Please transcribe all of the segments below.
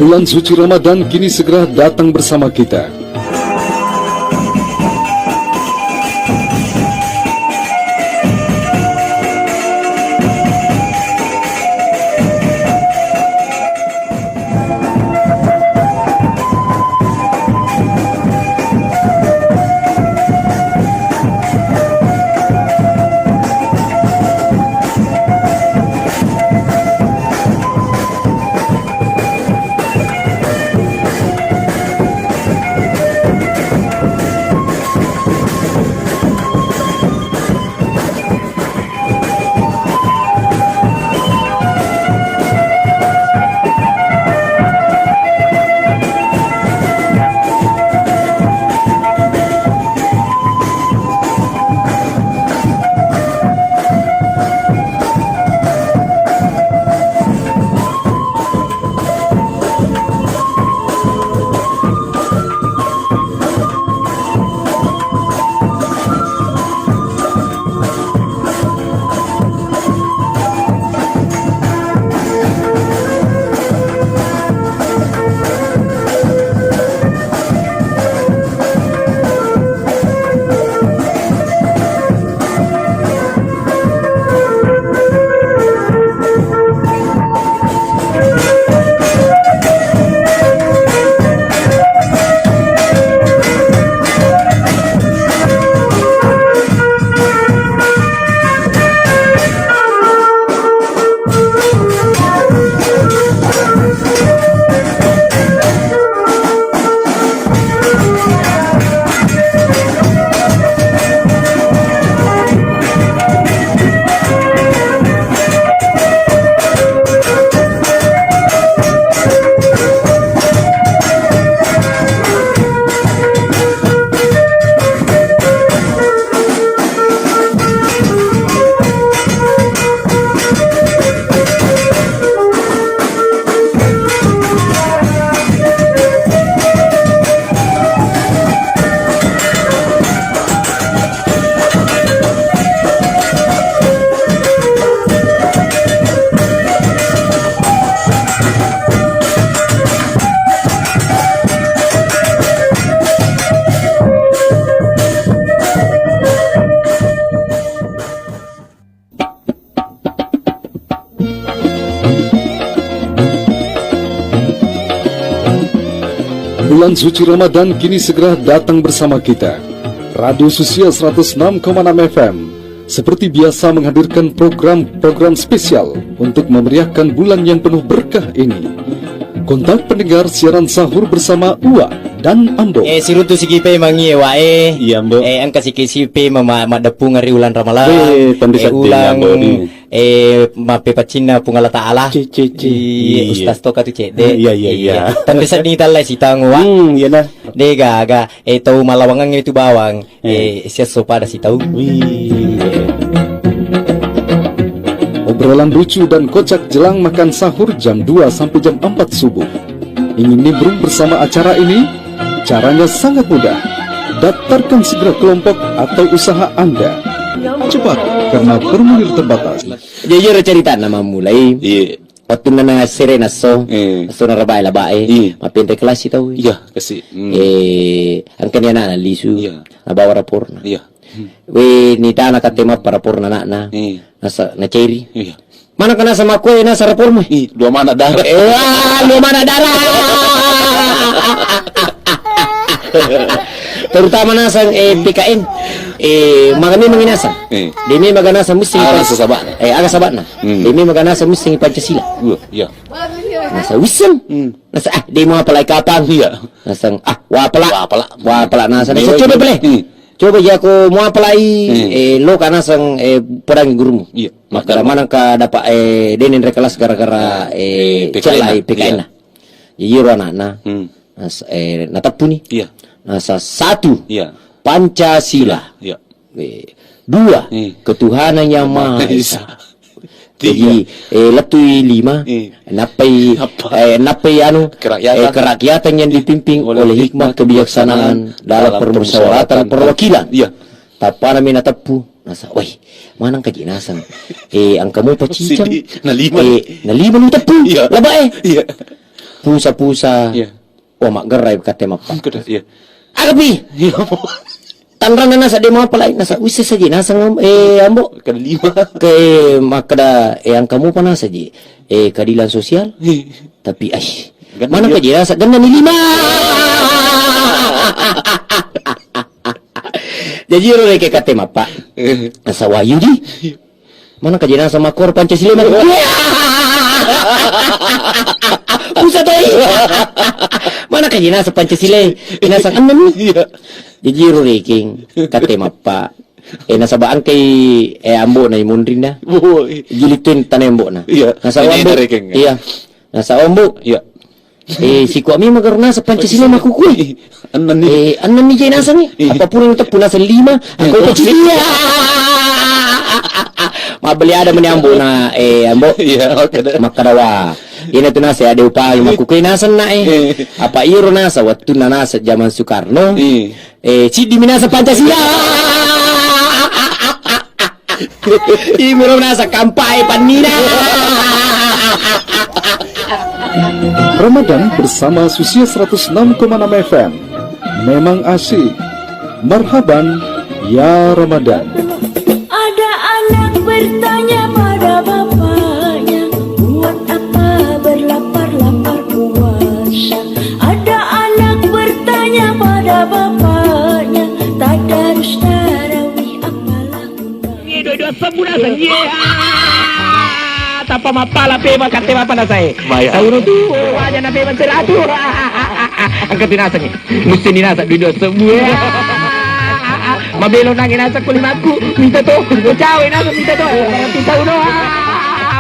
Bulan suci Ramadan kini segera datang bersama kita. Bulan suci Ramadan kini segera datang bersama kita. Radio Susia 106,6 FM seperti biasa menghadirkan program-program spesial untuk memeriahkan bulan yang penuh berkah ini. Kontak pendengar siaran sahur bersama Uwa dan Ambo. Sirutu sikipe mangi wae. Iya, Ambo. Angka sikipe madapu ngari ulan Ramalan. Ulang mape pacina pungala taala. Ustaz toka tu cede. Iya. Tapi saat ini talai si tangwa. Iya nah. Dega aga tahu malawangan itu bawang. Siap sopa ada si tahu. Obrolan lucu dan kocak jelang makan sahur jam 2 sampai jam 4 subuh. Ingin nimbrung bersama acara ini? Caranya sangat mudah. Daftarkan segera kelompok atau usaha Anda. Cepat, karena formulir terbatas. Jujur cerita nama mulai. Iya. Waktu nana serena so narabai labai. Mapente kelas itu. Iya, kasih. Angkanya na lisu. Iya. Nabawa rapor na. Iya. We ni dana katema para rapor na nasa na cherry. Iya. Mana kana sama kue nasa rapor mo? Dua mana darah. Lu mana darah? Terutama nasa PKN. Magami manginasa. Demi maganasa musing sabat. aga sabat na. Demi maganasa musing Pancasila. Iya. Nasa wisem. Nasa di mo palay kapang. Iya. Nasa wapala nasa. Coba boleh. Coba ya ko mo apply lo kana sang perang gurumu. Iya. Maka mana ka dapat denin rekelas gara-gara calai PKN na. Yiro anak nas natapu ni. Iya. Nasa satu. Iya. Pancasila. Iya. Dua. Ketuhanan yang Maha Esa. Jadi latui 5 napai kerakyatan yang dipimpin oleh hikmah kebijaksanaan dalam permusyawaratan perwakilan. Iya. Tapa namin natapu nasa manang kajinasan ang kamu pacicam naliman naliman mo tapu Iya. laba Iya. pusa-pusa. Iya. Wah mak gerai kate mapa. Kada iya. Agapi. Iya. Tanran na nasa demo pala nasa wis saja nasa ambo Kada 5. ke makada yang kamu pa nasa ji keadilan sosial tapi mana ka ji nasa ganda ni 5. Jadi ro ke kate mapa. Nasa wayu ji. Mana ka ji nasa makor Pancasila man. Pusat ay. Mana ka ji nasa Pancasila nasa kanan ni. Jadi ranking kate mapa nasabaan kay ambo na imundrin na gilitin tanay ambo na nasa ambo iya nasa ambo Iya. si Kwame magarna sa Pancasila makukuy Anan ni. anan ni jay nasa ni apapun yung tapuna sa 5 ako Pancasila mabaliada man ambo na ambo makarawa ina to nasa ade upay makukuy nasan na apa iro nasa waktu na nasa zaman Soekarno si diminasa Pancasila. Imiro nasa kampay panina. Ramadan bersama Susia 106,6 FM. Memang asik. Marhaban ya Ramadan. Ada anak bertanya pada bapaknya, buat apa berlapar-lapar puasa? Ada anak bertanya pada bapaknya, tadarus tarawih apalah gunanya? Dua sebulan saja. Tapa mapala pema kate mapana saya. Sauro tu wajah na pema seratu. Angkat dinasa ni. Mesti dinasa dua sebulan. Mabelo nangin nasa kulimatku. Minta to. Cawe nasa minta to. Kita uno.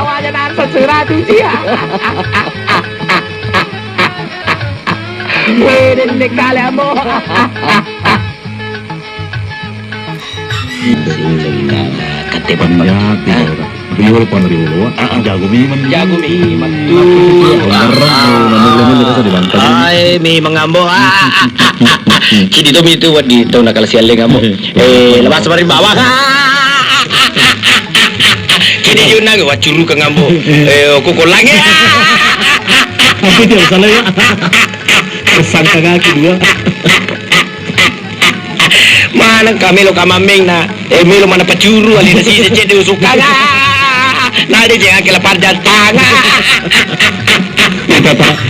Wajah nasa seratu siya. Wede nekale amo. Riwal pa na riwal. Jago miman. Jago miman. Ay, may mangambo. Kini to mito wat dito nakalasialing amo. Labas pa rin bawah. Kini yun na wat curu ka ngambo. Kukulang ya. Tapi dia salah ya. Tersangka kaki dua. Manang kamelo kamaming na milo mana pacuru ali na si jadi usukan. Na di jangan kela parjan tanga.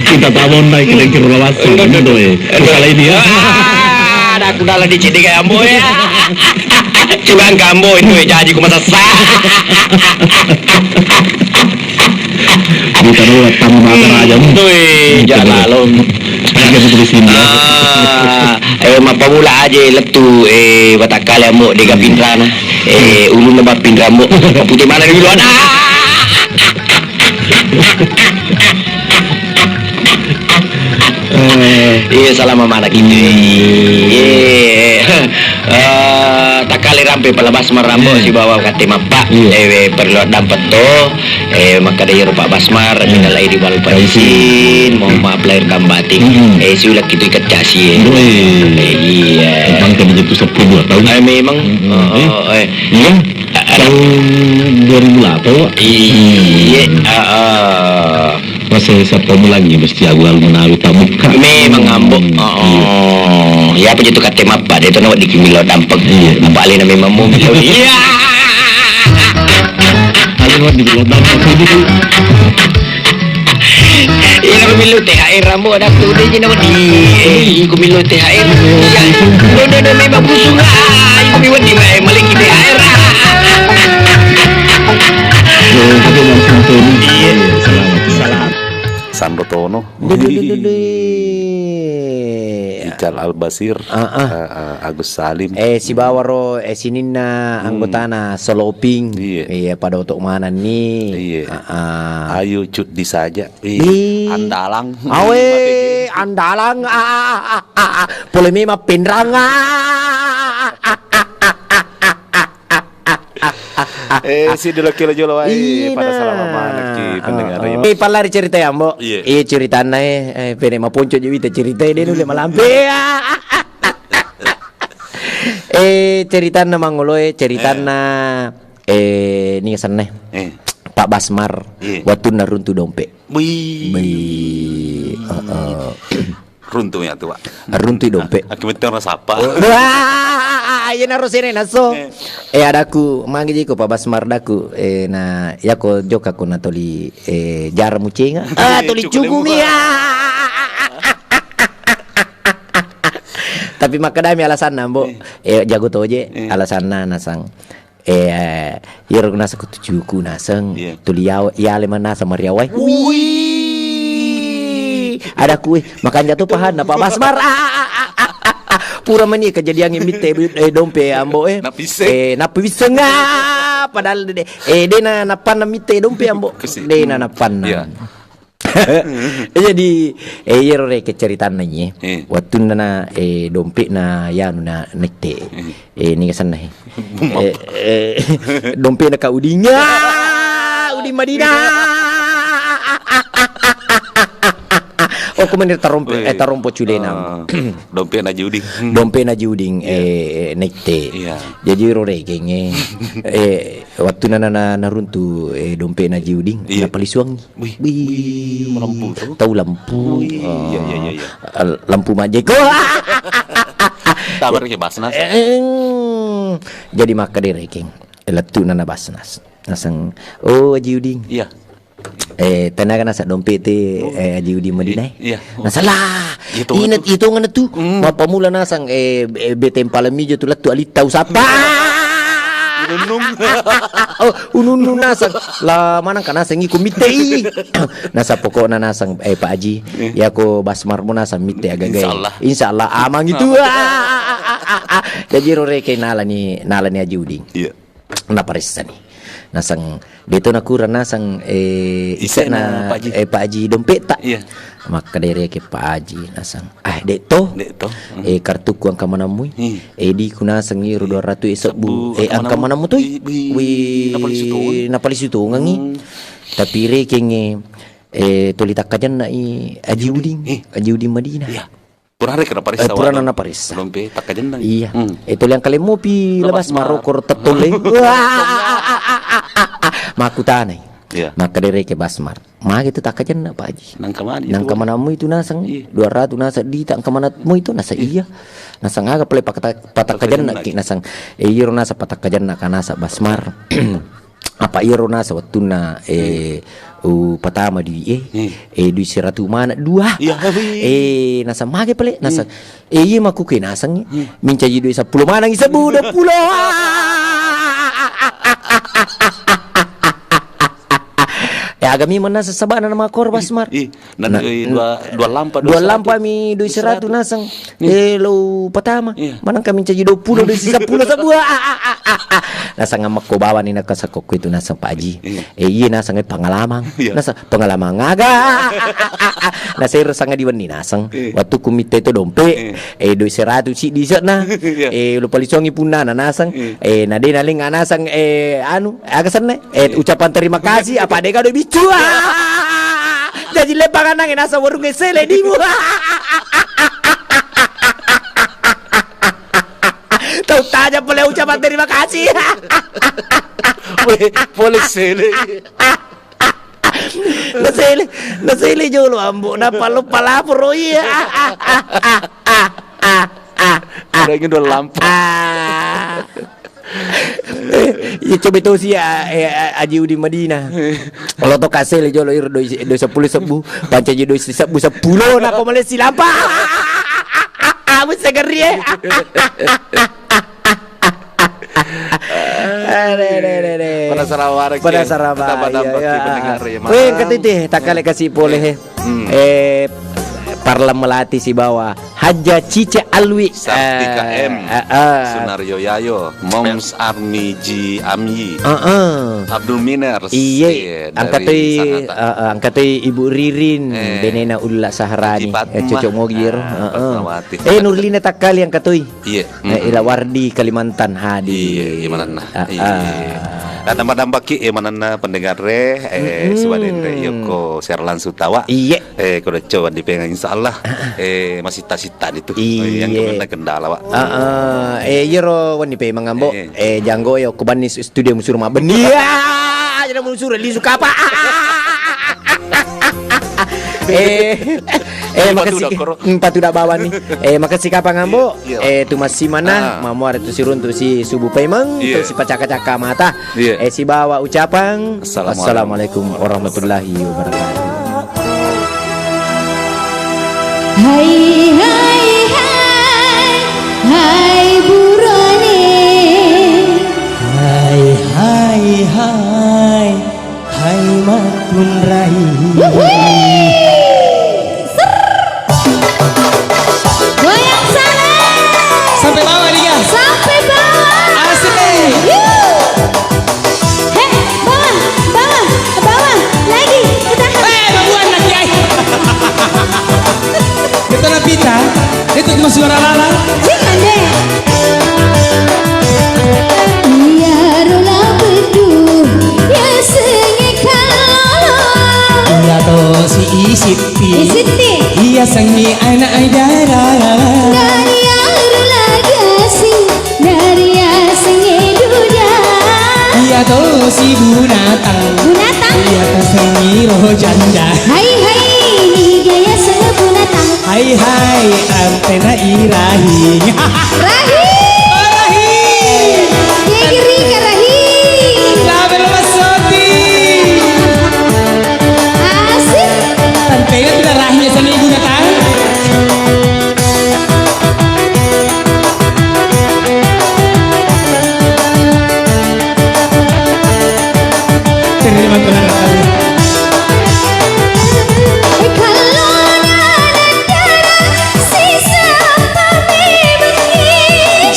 Kita tawon naik ke lawas. Ndo salah ini ya. Ada aku dalam di cedi kayak ambo ya. Cuma gambo itu jadi ku masa sah. Kita dulu tamu makan aja. Tuh jalan Sebagai seperti sini. Mapamula aja letu batakal mo di kapindra na ulu na mapindra mo putih mana dulu ada salah mama anak itu takali rampe palabas marambo si bawa kate mapa perlu dapat to maka dari Pak Basmar minalai di balu parisin mau apply kambating siulak itu ikat casi iya Memang kan begitu 10 tahun. memang Iya. Tahun 2008. iya Pas saya lagi mesti aku menawi tamu. memang ngambok ya apa itu kate mapa dia tu nak di kimilo dampek apa alih na memang mau iya Kalau di London itu ini pemilu THR ramo ada tu dia je nama di pemilu THR ya memang busung pemilu di maliki THR tapi langsung tuh. Selamat. Sandotono, Ical Albasir, Agus Salim. Si Bawaro sinin na anggota na soloping. Iya pada untuk mana nih? Iya. Ayo cut di saja. Andalang. Awe andalang. Polemi mah pindrang. Si dilaki jolo wae pada selama mana ki pendengar ya. Palari cerita ya, Mbok. Iya. Ceritana pene maponco jadi cerita dia nulis malampe. Ceritana mangoloe ceritana ni sana. Pak Basmar waktu naruntu dompet. Wih. Runtuh ya tuh, Pak. Runtuh dompet. Akibatnya orang sapa. Wah, ayo naruh sini naso. Adaku mangi ko pa Basmar daku. Na yako joka ko na toli jar mucinga. Toli cugumi. Tapi makadami alasan nambo. Jago toje alasan na nasang. Yero nasa ko tujuku nasang. Tuli yale man nasa mariaway. Ada kue makan jatuh pahan apa Basmar pura mani kejadian imite dompe ambo napise nga padahal de napan mite dompe ambo de napan jadi yero re keceritaan nanya waktu na dompe na yanu na nekte ni kesan nahi dompe na ka uding Madina. Oh, kemudian tarompo culena. Dompet na juding. Nekte. Jadi roregeng waktu na runtu dompet na juding na palisuang. Tahu lampu. Iya. Lampu majeko. Tabar ke Basnas. Jadi maka deregeng. Latu na Basnas. Nasang juding. Iya. Tenaga nasa dompet Haji Udin Madinah. Iya. Nasalah. Ingat itu ngana tu. Mapamula nasang BTM Palamijo tu latu alita usapa. Unun nasang la manang kana sangi komite. Nasa pokokna nasang Pak Haji ya ko Basmar mo nasang mite agagay. Insyaallah amang itu. Jadi roreke nalani Haji Udin. Iya. Naparisa ni. Nasang dito nakuran nasang isa na Pak Haji dompet tak. Iya. Maka dari ke Pak Haji nasang dito kartu ku ang kamanamu di kunasang ni 200 isabu ang kamanamu tu napalis itu ngangi tapi reking tolita kajan na Haji Udin Madinah. Iya. Purana na parisa. Dompet tak kajan. Iya. Itu yang kalian mau pi lepas marokor tetuleng. Makutanay. Maka dari ke Basmar. Gitu tak kajan na Pak Haji. Nang kamanamu itu nasang 200 nasa di tak kamanamu itu nasa iya. Nasang aga pala patak kajan na nasang iro nasa patak kajan na kanasa Basmar. Apa iro nasa waktu na pertama di di 100 mana 2 nasa mage pale nasa iya maku ke nasang minca jadi 10 mana isa 20 agami mana sesabana nama kor Basmar dua lampa mi 200 nasang lo pertama mana kami jadi 20 dari sisa 10 sabua nasa ngamak ko bawa ni nakasakok itu nasa Pak Haji iya nasa ngay pengalaman nasa pengalaman ngaga nasa iro sanga diwan ni nasang waktu kumite itu dompe 200 si di sana lupa lisongi punna na nasang nade naling nasang agasan na ucapan terima kasih apa deka do bicu jadi lepangan nang nasa warung sele di mu tahu tanya boleh ucapan terima kasih. Boleh sele. Nasele jolo ambo na palapro iya. Ada ingin 2 lampu. Ya coba tu si Haji Udin Madinah. Kalau tu kasih jolo ir 10 sebu, panca je 10 nak kau Malaysia lampa. Mesti geri. Pada Sarawak. Weh katiti tak kali kasih boleh Parlam Melati si bawah Haja Cice Alwi Sartika M Sunario Yayo Moms Army Ji Amyi Abdul Miners angkatai Ibu Ririn Benena Ulla Saharani cocok mogir Nurlina Takali angkatoi Ila Wardi Kalimantan Hadi gimana tambah-tambah ki manana pendengar sebaden yoko Serlan Sutawa kuda coba dipengen insyaallah masih tasitan itu yang kena kendala Pak yero wani pe mangambo janggo yo kubanis studio musur ma benia jadi musur li suka apa Makasih patudak bawa nih. Makasih kapang ambo. Tu masih mana? Mamuar tu sirun tu si subuh pemang, tu si pacaka-caka mata. Si bawa ucapan Assalamualaikum warahmatullahi wabarakatuh. Hai hai hai hai burane. Hai hai hai hai matun rai. Goyang sana. Sampai bawah dia. Sampai bawah. Asik. Hei, bawah, bawah, bawah. Lagi, ketahan. Babuan lagi ay. Itu na pita. Itu cuma suara lala. Jangan deh. Ya rola bedu, ya sengit kalau. Iya to si Siti. Siti. Iya sangi anak aidara. Dari rola gasing, dari sengit duda. Iya to si Bunatang. Bunatang. Iya to sangi roh janda. Hai hai, gaya sengit bunatang. Hai hai antena irahi. Rahi. Rahi. Ya kiri ke Rahi. Label masoti. Asik. Tantenya tidak rahnya sana ibu datang. Terima kasih. Kalau nadara sisa pamebeni.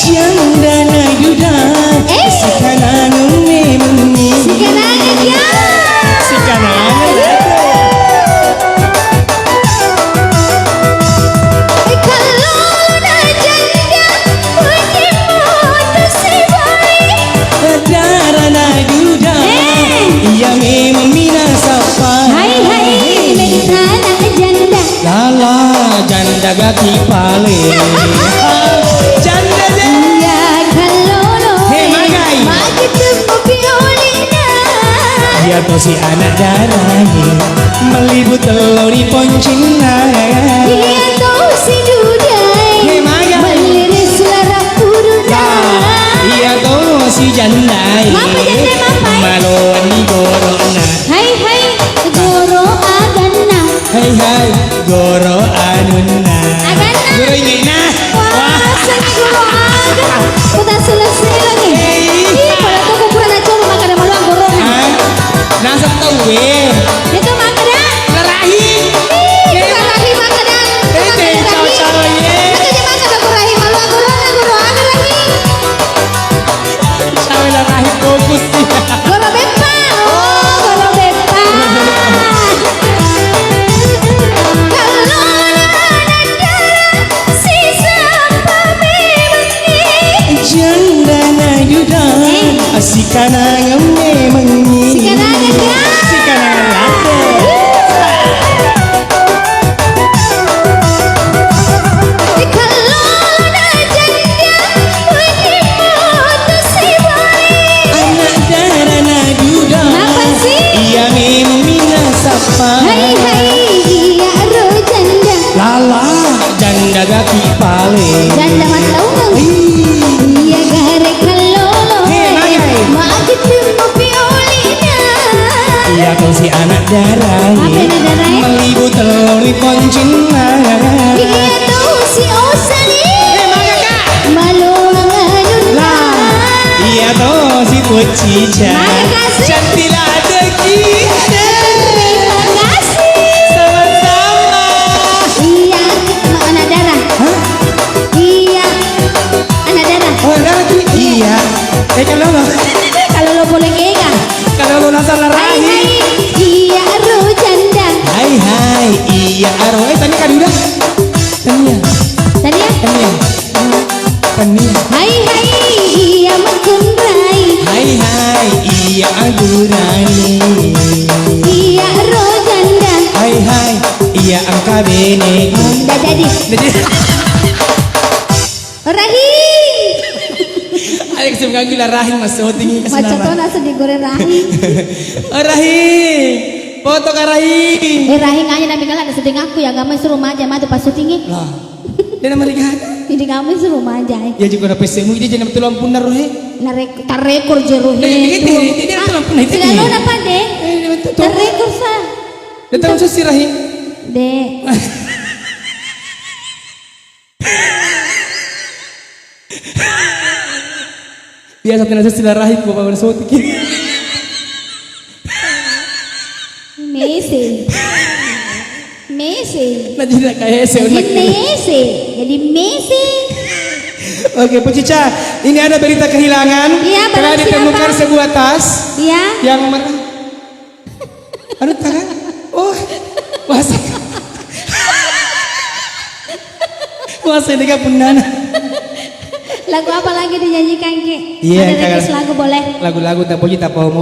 Janda na yuda. Sekarang memang. Sekarang dia. Sekarang. Kalau najanda pujimu tersibari. Darah na yuda. Ia memang minasapa. Hai hai mentana janda. Lala janda gati pale. Janda je. Ya kalau lo. Hei, Magai. Magitu piolina. Dia to si anak darahnya melibut teluri poncina. Dia tahu si dudai. Hei, Magai. Meliris lara puruna. Dia to si jandai. Mapa jandai, mapa? Maluan di gorona. Hai hai goro agana. Hai hai goro anuna. Agana. Goro ini nah. Wah, sangat goro agana. Udah selesai lagi. Ih, pada tuh kukuran aja lu makan sama lu gorona. Ah, nasa tau we. Itu makanan. Larahi. Ih, itu rahi makanan. Ente caw-caw ye. Itu makan aku rahi malu gorona goro agana rahi. Sawi larahi fokus sih. Goro bepa. Oh, goro bepa. Kalau nadara sisa pamebeni. Janda na yuda. Asikana memang. Sekarang dia. Sekarang lada. Kalau najanda pujimu tersibari. Anak darah na yuda. Kenapa sih? Ia memang minasapa. Hai hai iya roh janda. Lala janda gati pale. Janda matau nang. Iya gare kalau lo. Hei, Magai. Magitu piolina. Ia kau si anak darahnya Apa ini darahnya? melibut teluri poncina. Iya tahu si Osani. Malu anganuna. Ia kau si kucica. Makasih. Cantilah ada kita. Terima kasih. Sama-sama. Iya, mak anak darah. Iya, anak darah. Oh darah tu. Iya. Kalau lo. Kalau lo boleh kega. Kalau lo nasa Hai larahi. hai, iya roh janda. Hai hai. Iya arwah. Tanya kan udah. Tanya. Tadi ya? Tanya. Tanya. Hai hai, iya makunrai. Hai hai. Iya agurani. Iya roh janda. Hai hai. Iya angka bene. Udah jadi. Rahi. Alex mengganggu lah rahim masuk tinggi ke Macam sana. kau nasa digoreng rahi. Rahim. Foto karahi. Rahing aja nabi kala ada sedeng aku ya gamay suruh maja madu pas syutingnya. Lah. Dia nama lihat. Jadi kami suruh maja. Ya juga ada PC mu dia jangan tulang pun rohe. Tarekor jeruh Dia tulang pun itu. Segala apa deh? Tarekor sa. Datang susi rahi. Deh. Biasa tenan susi rahi ko pa bersotik. Messi. Nah jadi kayak Messi. Jadi Messi. Oke, Bu Cica, ini ada berita kehilangan. Iya, telah barang ditemukan siapa? sebuah tas. Iya. Yang merah. Aduh, tangan. Oh, Masa ini kan punana. Lagu apa lagi dinyanyikan Ki? Iya, ada request lagu boleh. Lagu-lagu tak boleh tak mau